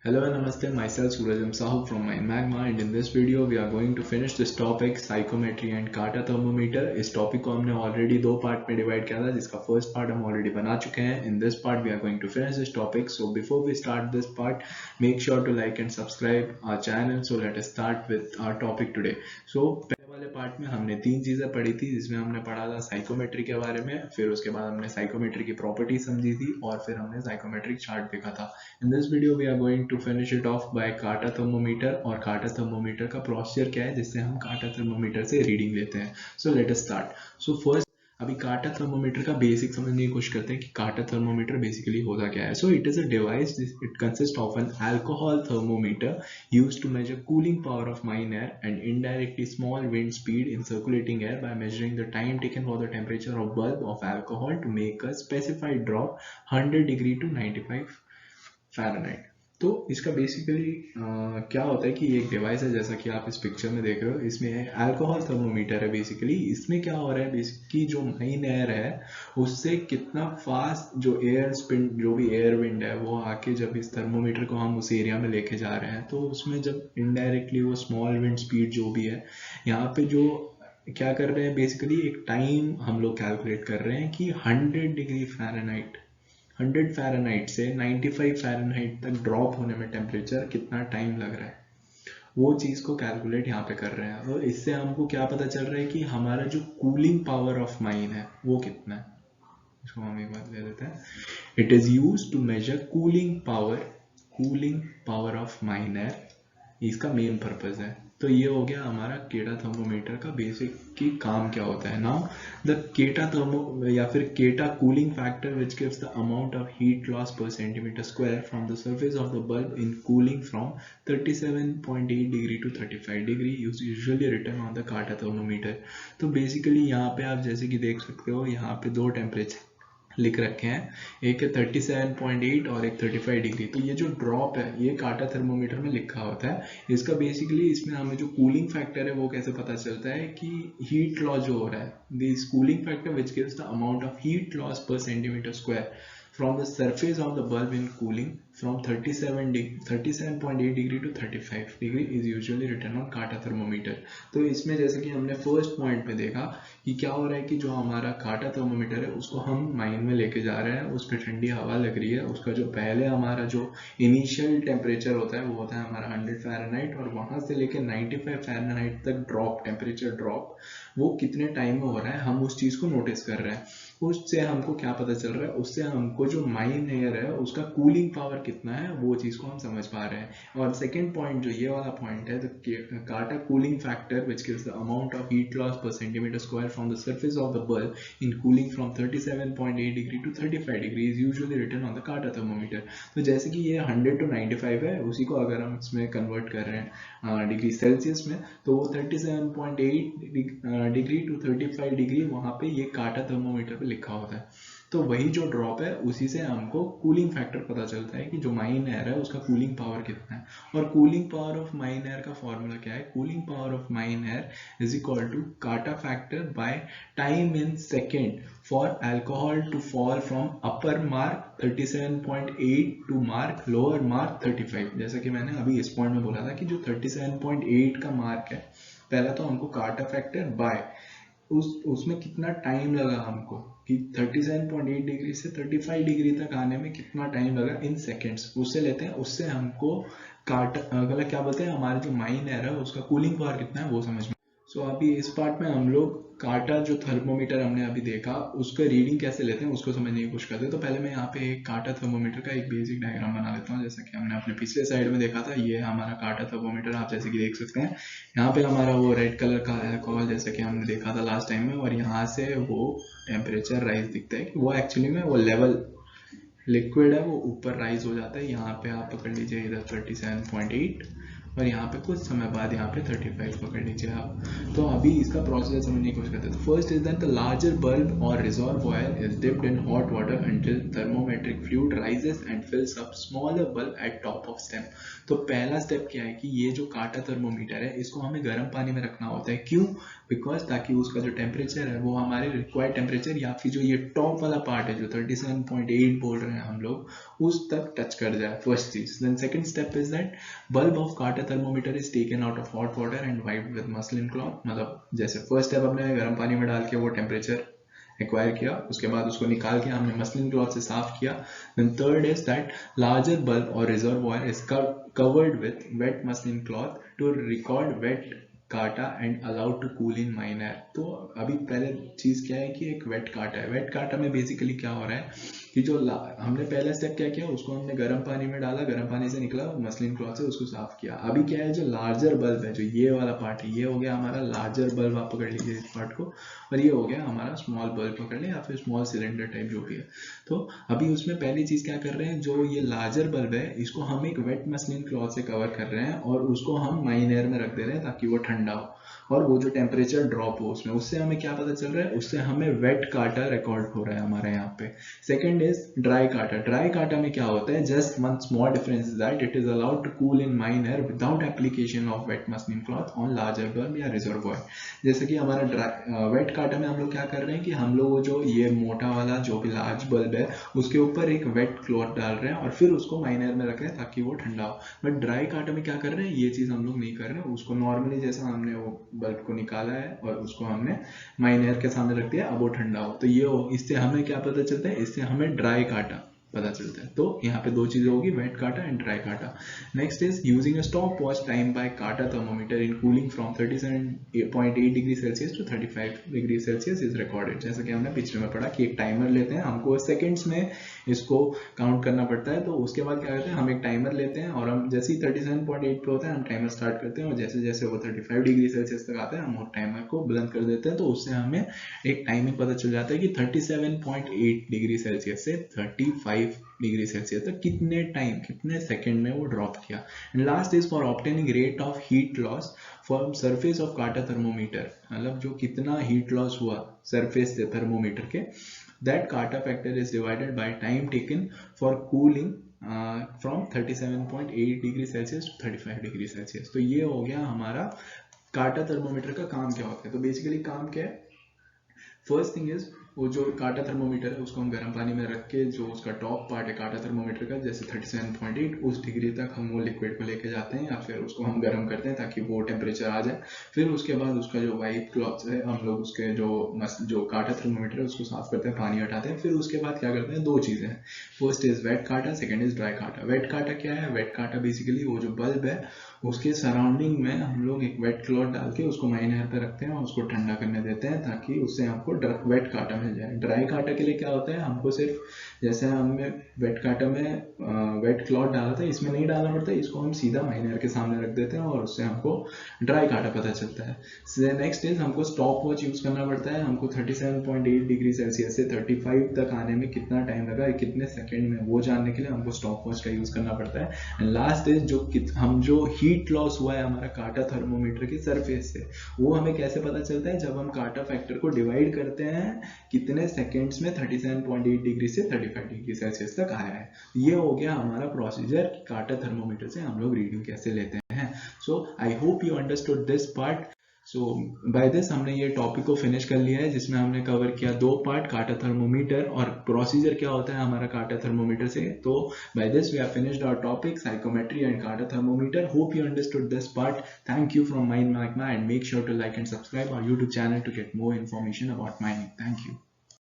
Hello and namaste, myself Surajam Sahu from Mind Magma, and in this video we are going to finish this topic psychometry and काटा thermometer। इस topic को हमने already दो part में divide किया था, जिसका फर्स्ट पार्ट हम ऑलरेडी बना चुके हैं। In this part we are going to finish this topic. So before we start this part, make sure to like and subscribe our channel. So let us start with our topic today. सो वाले part में हमने तीन चीजें पढ़ी थी, जिसमें हमने पढ़ा था साइकोमेट्री के बारे में, फिर उसके बाद हमने साइकोमेट्री की प्रॉपर्टी समझी थी, और फिर हमने साइकोमेट्रिक चार्ट देखा था। In this video we are going to finish it off by kata thermometer. और काटा थर्मोमीटर का प्रोसीजर क्या है, जिससे हम काटा थर्मोमीटर से रीडिंग लेते हैं। सो let us start. So first अभी काटा थर्मोमीटर का बेसिक समझने की कोशिश करते हैं कि काटा थर्मोमीटर बेसिकली होता क्या है। So it is a device, it consist of an alcohol thermometer used to measure cooling power of mine air and indirectly small wind speed in circulating air by measuring the time taken for the temperature of bulb of alcohol to make a specified drop 100 degree to 95 Fahrenheit। तो इसका basically क्या होता है कि ये एक device है, जैसा कि आप इस पिक्चर में देख रहे हो। इसमें अल्कोहल थर्मोमीटर है। बेसिकली इसमें क्या हो रहा है, बेसिकली जो माइन एयर है उससे कितना फास्ट जो एयर स्पिन, जो भी एयर विंड है, वो आके जब इस थर्मोमीटर को हम उस एरिया में लेके जा रहे हैं, तो उसमें जब इनडायरेक्टली वो स्मॉल विंड स्पीड जो भी है, यहाँ पे जो क्या कर रहे हैं, बेसिकली एक टाइम हम लोग कैलकुलेट कर रहे हैं कि 100 डिग्री फ़ारेनहाइट, 100 फ़ारेनहाइट से 95 फ़ारेनहाइट तक ड्रॉप होने में टेम्परेचर कितना टाइम लग रहा है, वो चीज़ को कैलकुलेट यहाँ पे कर रहे हैं। और इससे हमको क्या पता चल रहा है कि हमारा जो कूलिंग पावर ऑफ माइन है वो कितना है। इसको हम एक बार ले लेते हैं। It is use to measure cooling power of mine air. इसका मेन पर्पज है। तो ये हो गया हमारा केटा थर्मोमीटर का बेसिक की काम क्या होता है। नाउ द केटा थर्मो या फिर kata cooling factor which gives the amount of heat loss per centimetre square from the surface of the bulb in cooling from 37.8 degree to 35 degree is usually written on the kata thermometer. तो basically यहाँ पे आप जैसे कि देख सकते हो, यहाँ पे दो टेम्परेचर लिख रखे हैं, एक है 37.8 और एक 35 डिग्री। तो ये जो ड्रॉप है ये काटा थर्मोमीटर में लिखा होता है। इसका बेसिकली इसमें हमें जो कूलिंग फैक्टर है वो कैसे पता चलता है कि हीट लॉस जो हो रहा है, this cooling factor which gives the amount of heat loss per centimetre square from the surface of the bulb in cooling from 37.8 degree to 35 degree is usually written on काटा thermometer. तो इसमें जैसे कि हमने फर्स्ट पॉइंट में देखा कि क्या हो रहा है कि जो हमारा काटा थर्मोमीटर है उसको हम माइन में लेके जा रहे हैं, उस पर ठंडी हवा लग रही है, उसका जो पहले हमारा जो इनिशियल टेम्परेचर होता है वो होता है हमारा 100 फ़ारेनहाइट, और वहाँ से लेके 95 फ़ारेनहाइट तक टेम्परेचर ड्रॉप वो कितने टाइम में हो रहा है, हम उस चीज़ को नोटिस कर रहे हैं। उससे हमको क्या पता चल रहा है, उससे हमको जो माइन एयर है उसका कूलिंग पावर कितना है वो चीज़ को हम समझ पा रहे हैं। और सेकंड पॉइंट जो ये वाला पॉइंट है, the kata cooling factor which gives the amount of heat loss per centimetre square from the surface of the bulb in cooling from 37.8 degree to 35 degree is usually written on the kata thermometer. तो जैसे कि ये 100 to 95 है, उसी को अगर हम इसमें कन्वर्ट कर रहे हैं डिग्री सेल्सियस में, तो वो 37.8 डिग्री टू 35 डिग्री वहाँ पे ये काटा थर्मोमीटर पे लिखा होता है। तो वही जो ड्रॉप है उसी से हमको कूलिंग फैक्टर पता चलता है कि जो माइन एयर है उसका कूलिंग पावर कितना है। और cooling power of mine air का फॉर्मूला क्या है, cooling power of mine air is equal to kata factor by time in second for alcohol to fall from upper mark 37.8 to mark lower mark 35। जैसा कि मैंने अभी इस point में बोला था कि जो 37.8 का मार्क है, पहला तो हमको काटा फैक्टर बाय उसमें कितना टाइम लगा हमको कि 37.8 डिग्री से 35 डिग्री तक आने में कितना टाइम लगा इन सेकेंड्स, उससे लेते हैं। उससे हमको मतलब क्या बोलते हैं, हमारे जो माइन एयर है उसका कूलिंग पावर कितना है वो समझ में। सो अभी इस पार्ट में हम लोग काटा जो थर्मोमीटर हमने अभी देखा उसका रीडिंग कैसे लेते हैं उसको समझने की कोशिश करते हैं। तो पहले मैं यहाँ पे एक काटा थर्मोमीटर का एक बेसिक डायग्राम बना लेता हूँ, जैसा कि हमने अपने पिछले साइड में देखा था। ये हमारा काटा थर्मोमीटर आप जैसे कि देख सकते हैं। यहाँ पे हमारा वो रेड कलर का अल्कोहल जैसा कि हमने देखा था लास्ट टाइम में, और यहाँ से वो टेम्परेचर राइज दिखता है कि वो एक्चुअली में वो लेवल लिक्विड है वो ऊपर राइज हो जाता है। यहाँ पे आप पकड़ लीजिए इधर 37.8 और यहाँ पे कुछ समय बाद यहाँ पे 35 पकड़ लीजिए आप। तो अभी इसका प्रोसेस समझने की कोशिश करते हैं। First is that the larger bulb or reservoir is dipped in hot water until thermometric fluid rises and fills up smaller bulb at top of stem. तो पहला स्टेप क्या है कि ये जो कांटा थर्मोमीटर है इसको हमें गर्म पानी में रखना होता है। क्यों? बिकॉज ताकि उसका जो टेम्परेचर है वो हमारे रिक्वायर्ड टेम्परेचर या फिर जो ये टॉप वाला पार्ट है जो 37.8 बोल रहे हैं हम लोग, उस तक टच कर जाए, फर्स्ट चीज। Then second step is that bulb of kata thermometer is taken out of hot water and wiped with muslin cloth. मतलब जैसे फर्स्ट स्टेप हमने गर्म पानी में डाल के वो टेम्परेचर एक्वायर किया, उसके बाद उसको निकाल के हमने मसलिन क्लॉथ से साफ किया। Then third is that larger bulb or reservoir is covered with wet muslin cloth to record wet kata and allowed to cool in mine air. तो अभी पहले चीज क्या है कि एक वेट काटा है। वेट काटा में बेसिकली क्या हो रहा है कि जो हमने पहला स्टेप क्या किया, उसको हमने गर्म पानी में डाला, गर्म पानी से निकला, मसलिन क्लॉथ से उसको साफ किया। अभी क्या है, जो लार्जर बल्ब है, जो ये वाला पार्ट है, ये हो गया हमारा लार्जर बल्ब, आप पकड़ लीजिए इस पार्ट को, और ये हो गया हमारा स्मॉल बल्ब पकड़ ले या फिर स्मॉल सिलेंडर टाइप जो भी है। तो अभी उसमें पहली चीज क्या कर रहे हैं, जो ये लार्जर बल्ब है इसको हम एक वेट मसलिन क्लॉथ से कवर कर रहे हैं और उसको हम माइन एयर में रख दे रहे हैं ताकि वो ठंडा हो और वो जो टेम्परेचर ड्रॉप हो उसमें, उससे हमें क्या पता चल रहा है, उससे हमें वेट काटा रिकॉर्ड हो रहा है हमारे यहाँ पे। Second is dry kata. Dry kata में क्या होता है, just one small difference is that it is allowed to cool in mine air without application of wet muslin cloth on larger bulb या रिजर्वॉयर। जैसे कि हमारा वेट काटा में हम लोग क्या कर रहे हैं कि हम लोग जो ये मोटा वाला जो भी लार्ज बल्ब है उसके ऊपर एक वेट क्लॉथ डाल रहे हैं और फिर उसको माइन एयर में रख रहे हैं ताकि वो ठंडा हो। बट ड्राई काटा में क्या कर रहे हैं, ये चीज हम लोग नहीं कर रहे हैं। उसको नॉर्मली जैसा हमने वो बल्ब को निकाला है और उसको हमने माइन एयर के सामने रख दिया, अब वो ठंडा हो। तो ये हो, इससे हमें क्या पता चलता है, इससे हमें ड्राई काटा पता चलता है। तो यहाँ पे दो चीजें होगी, wet kata and dry kata. Next is using a stop watch time by kata thermometer in cooling from 37.8 degree Celsius to 35 degree Celsius is recorded. जैसा कि हमने पिछले में पढ़ा कि एक टाइमर लेते हैं, हमको सेकंड्स में इसको काउंट करना पड़ता है। तो उसके बाद क्या करते हैं, हम एक टाइमर लेते हैं और हम जैसे ही 37.8 पे होता है हम टाइमर स्टार्ट करते हैं और जैसे जैसे वो 35 डिग्री सेल्सियस तक आता है हम वो टाइमर को बुलंद कर देते हैं। तो उससे हमें एक टाइमिंग पता चल जाता है कि 37.8 डिग्री सेल्सियस से 35 डिग्री सेल्सियस तक कितने टाइम, कितने सेकंड में वो ड्रॉप किया। And last is for obtaining rate of heat loss from surface of kata thermometer. मतलब जो कितना हीट लॉस हुआ सरफेस से थर्मोमीटर के, that kata factor is divided by time taken for cooling from 37.8 degree Celsius to 35 degree Celsius. तो ये हो गया हमारा काटा थर्मोमीटर का काम क्या होता है। तो बेसिकली काम क्या है, फर्स्ट थिंग इज वो जो काटा थर्मोमीटर है उसको हम गर्म पानी में रख के जो उसका टॉप पार्ट है काटा थर्मोमीटर का, जैसे 37.8 उस डिग्री तक हम वो लिक्विड को लेके जाते हैं या फिर उसको हम गर्म करते हैं ताकि वो टेम्परेचर आ जाए। फिर उसके बाद उसका जो वाइट क्लॉथ है हम लोग उसके जो काटा थर्मोमीटर है उसको साफ करते हैं, पानी हटाते हैं। फिर उसके बाद क्या करते हैं, दो चीजें हैं, फर्स्ट इज वेट काटा, सेकेंड इज ड्राई काटा। वेट काटा क्या है, वेट काटा बेसिकली वो जो बल्ब है उसके सराउंडिंग में हम लोग एक वेट क्लॉथ डाल के उसको माइन एयर पे रखते हैं और उसको ठंडा करने देते हैं ताकि उससे आपको वेट काटा मिल जाए। ड्राई काटा के लिए क्या होता है, हमको सिर्फ जैसे हमने वेट काटा में वेट क्लॉथ डाला था, इसमें नहीं डालना पड़ता, इसको हम सीधा माइन एयर के सामने रख देते हैं और उससे हमको ड्राई काटा पता चलता है। नेक्स्ट इज हमको स्टॉप वॉच यूज करना पड़ता है। हमको 37.8 डिग्री सेल्सियस से 35 तक आने में कितना टाइम लगा, कितने सेकेंड में, वो जानने के लिए हमको स्टॉप वॉच का यूज करना पड़ता है। एंड लास्ट इज जो हीट लॉस हुआ है हमारा काटा थर्मोमीटर की सरफेस से, वो हमें कैसे पता चलता है, जब हम काटा फैक्टर को डिवाइड करते हैं कितने सेकेंड्स में 37.8 डिग्री से 35 डिग्री सेल्सियस तक आया है। ये हो गया हमारा प्रोसीजर, काटा थर्मोमीटर से हम लोग रीडिंग कैसे लेते हैं। So I hope you understood this part. So by this हमने ये टॉपिक को फिनिश कर लिया है जिसमें हमने कवर किया दो पार्ट, काटा थर्मोमीटर और प्रोसीजर क्या होता है हमारा काटा थर्मोमीटर से। तो by this we have finished our topic psychrometry and kata thermometer. Hope you understood this part. Thank you from Mind Magma and make sure to like and subscribe our YouTube channel to get more information about mining. Thank you.